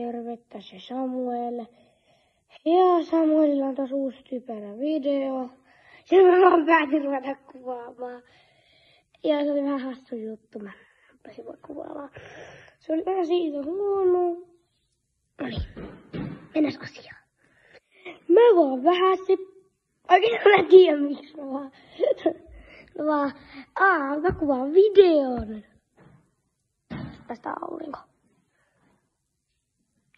tervettä se Samuel. Ja Samuelilla on taas uusi typerä video. Ja mä vaan päätin ruveta kuvaamaan. Ja se oli vähän hassu juttu, mä pääsin vaan kuvaamaan. Se oli vähän siitä huono. Noniin, mennään asiaan. Mä vaan vähän se... Oikein mä en tiedä miksi mä kuvaan videon. Tästä aurinko.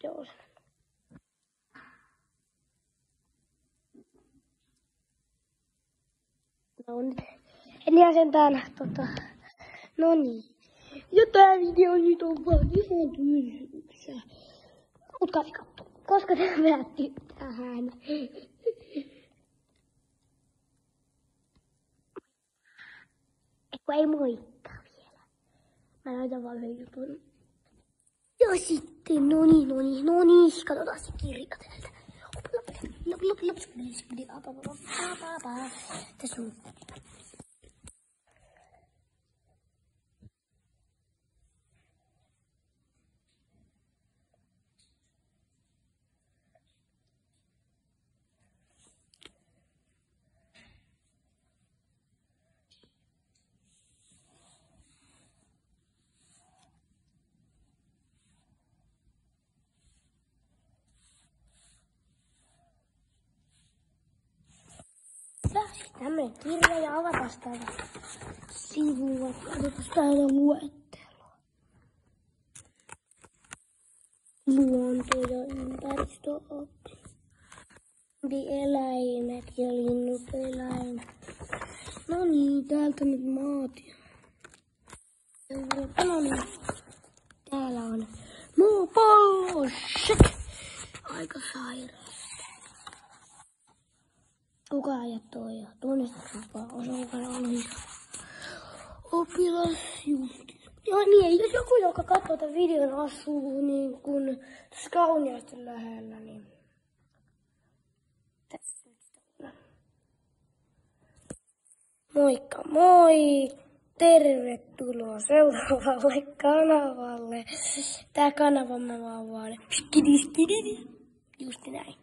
Joo. No nyt. En ihan sentään no niin. Ja tää video nyt on vaan ihan tylsä. Mut katso, koska te päätty tähän. Ei moikka vielä. Mä laitan vaan yhden jutun. Ja sitten, no niin, katsotaan se kirja täältä. Tässä on. Tämmönen kirja ja avataan täältä sivua. Katsotaan täällä luettelua. Luonto ja ympäristöoppi. Eläimet ja linnut eläimet. No niin, täältä nyt maat. No niin, täällä on maapallo. Aika sairas. Kuka ajattoi ja tunnistuslupa osuvalla on oppilasjuhti. Ja niin, jos joku, joka katsoo tämän videon, asuu niin kun tässä Kauniaisten lähellä, niin tässä on. Moikka moi! Tervetuloa seuraavalle kanavalle. Tää kanava mä vaan just näin.